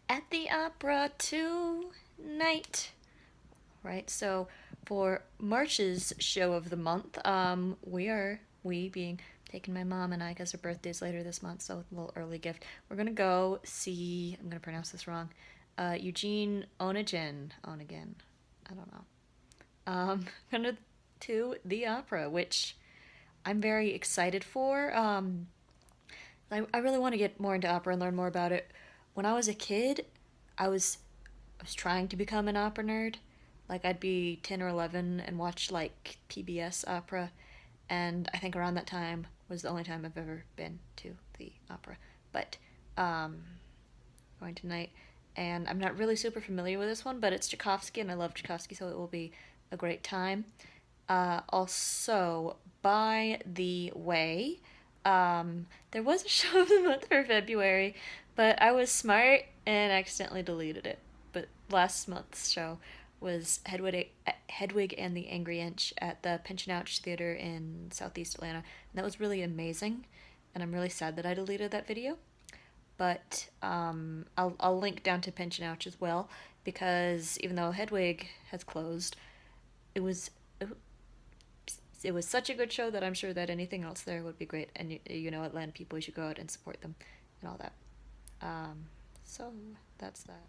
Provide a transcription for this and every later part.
at the opera tonight. Right, so for March's show of the month, we being taking my mom and I, because her birthday's later this month, so a little early gift. We're gonna go see, I'm gonna pronounce this wrong, Eugene Onegin, I don't know. Gonna to the opera, which I'm very excited for. I really want to get more into opera and learn more about it. When I was a kid, I was I was trying to become an opera nerd. Like I'd be 10 or 11 and watch like PBS opera, and I think around that time was the only time I've ever been to the opera. But um going tonight, and I'm not really super familiar with this one, but it's Tchaikovsky and I love Tchaikovsky, so it will be a great time. Also, by the way, there was a show of the month for February, but I was smart and accidentally deleted it. But last month's show was Hedwig and the Angry Inch at the Pinch and Ouch Theater in Southeast Atlanta. And that was really amazing, and I'm really sad that I deleted that video. But I'll link down to Pinch and Ouch as well, because even though Hedwig has closed, it was it was such a good show that I'm sure that anything else there would be great. And Atlanta people, you should go out and support them and all that. So that's that.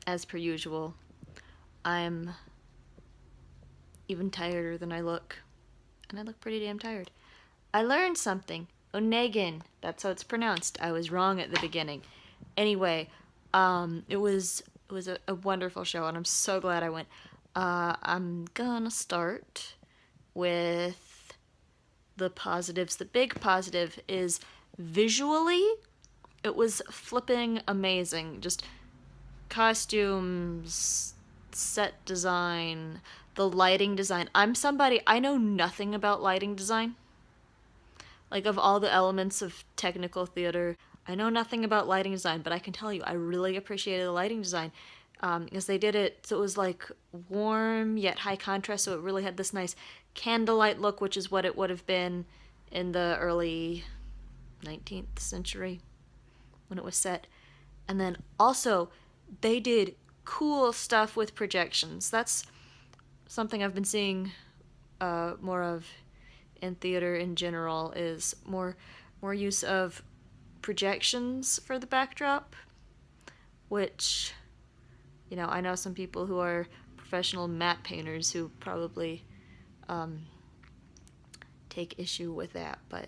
As per usual, I'm even tireder than I look, and I look pretty damn tired. I learned something. Onegin. That's how it's pronounced. I was wrong at the beginning. Anyway, it was a wonderful show, and I'm so glad I went. I'm gonna start with the positives. The big positive is visually, it was flipping amazing. Just costumes, set design, the lighting design. I know nothing about lighting design. Like, of all the elements of technical theater, I know nothing about lighting design, but I can tell you, I really appreciated the lighting design, because they did it so it was like warm yet high contrast, so it really had this nice candlelight look, which is what it would have been in the early 19th century when it was set. And then also, they did cool stuff with projections. That's something I've been seeing more of in theater in general, is more use of projections for the backdrop, which I know some people who are professional matte painters who probably take issue with that, but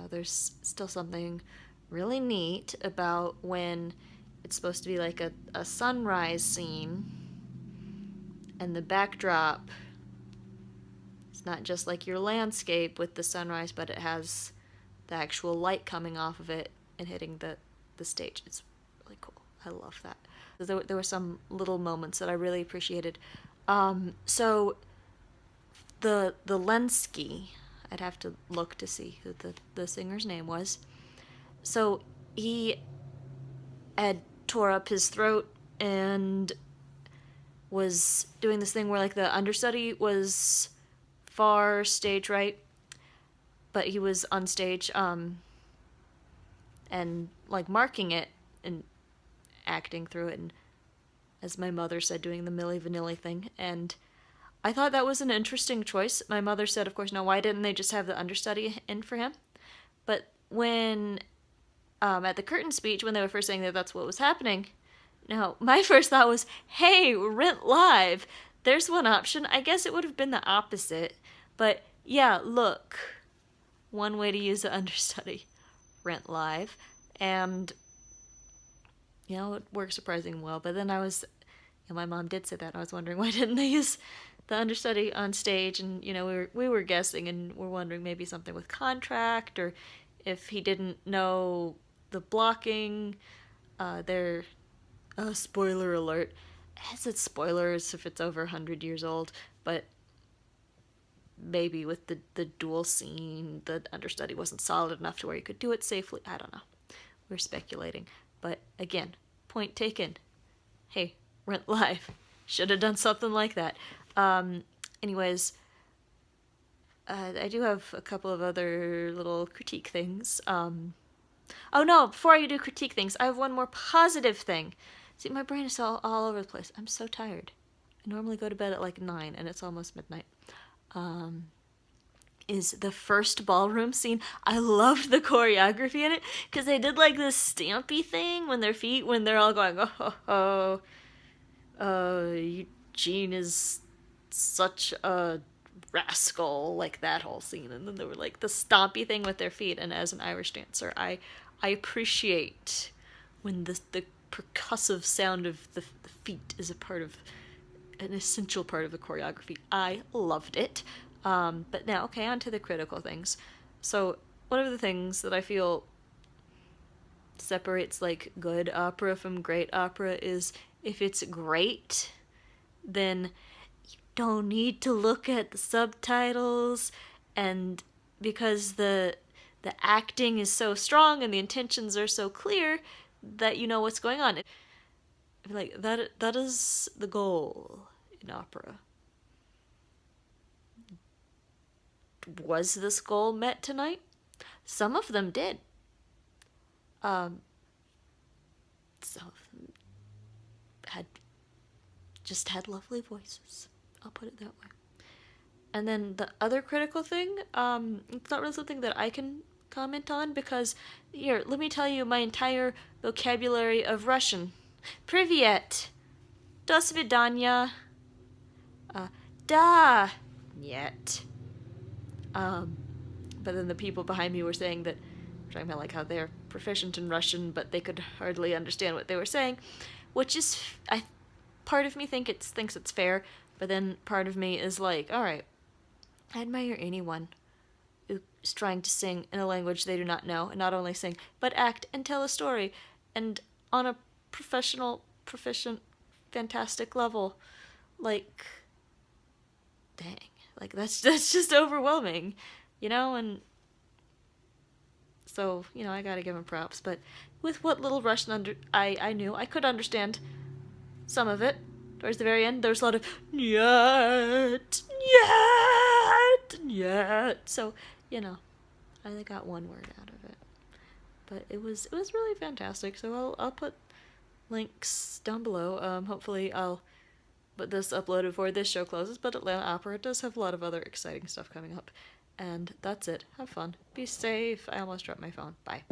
there's still something really neat about when it's supposed to be like a sunrise scene, and the backdrop, it's not just like your landscape with the sunrise, but it has the actual light coming off of it and hitting the stage. It's really cool. I love that. There were some little moments that I really appreciated. So the Lenski, I'd have to look to see who the singer's name was. So he had tore up his throat and was doing this thing where like the understudy was far stage right, but he was on stage and like marking it and acting through it, and as my mother said, doing the Milli Vanilli thing. And I thought that was an interesting choice. My mother said, of course, now why didn't they just have the understudy in for him? But when at the curtain speech, when they were first saying that that's what was happening, now my first thought was, hey, Rent Live, there's one option. I guess it would have been the opposite, but yeah, look, one way to use the understudy, Rent Live, and it worked surprisingly well. But then my mom did say that, and I was wondering why didn't they use the understudy on stage, and we were guessing, and we're wondering maybe something with contract, or if he didn't know the blocking. There, spoiler alert. I said spoilers if it's over 100 years old, but maybe with the dual scene, the understudy wasn't solid enough to where you could do it safely. I don't know. We're speculating. But again, point taken. Hey, Rent Live. Should have done something like that. Anyways, I do have a couple of other little critique things. Oh no, before I do critique things, I have one more positive thing. See, my brain is all over the place. I'm so tired. I normally go to bed at like 9 and it's almost midnight. Is the first ballroom scene. I loved the choreography in it because they did like this stampy thing when their feet, when they're all going, Eugene is such a rascal, like that whole scene. And then there were like the stompy thing with their feet. And as an Irish dancer, I appreciate when the percussive sound of the feet is a part of an essential part of the choreography. I loved it. But now, okay, on to the critical things. So, one of the things that I feel separates like good opera from great opera is if it's great, then you don't need to look at the subtitles, and because the acting is so strong and the intentions are so clear that you know what's going on. Like that is the goal in opera. Was this goal met tonight? Some of them did. Um, some of them had had lovely voices. I'll put it that way. And then the other critical thing, it's not really something that I can comment on because here, let me tell you my entire vocabulary of Russian. Privyet. До свидания. Da. Нет. But then the people behind me were saying that, talking about like how they're proficient in Russian, but they could hardly understand what they were saying, which is, part of me thinks it's fair, but then part of me is like, all right, I admire anyone who is trying to sing in a language they do not know, and not only sing, but act and tell a story, and on a professional, proficient, fantastic level, like, dang. Like, that's just overwhelming, you know? And so, you know, I gotta give him props. But with what little Russian I knew, I could understand some of it. Towards the very end, there's a lot of "Nyet, nyet, nyet." So, you know, I only got one word out of it. But it was really fantastic. So I'll put links down below. Hopefully I'll but this uploaded before this show closes, but Atlanta Opera does have a lot of other exciting stuff coming up. And that's it. Have fun. Be safe. I almost dropped my phone. Bye.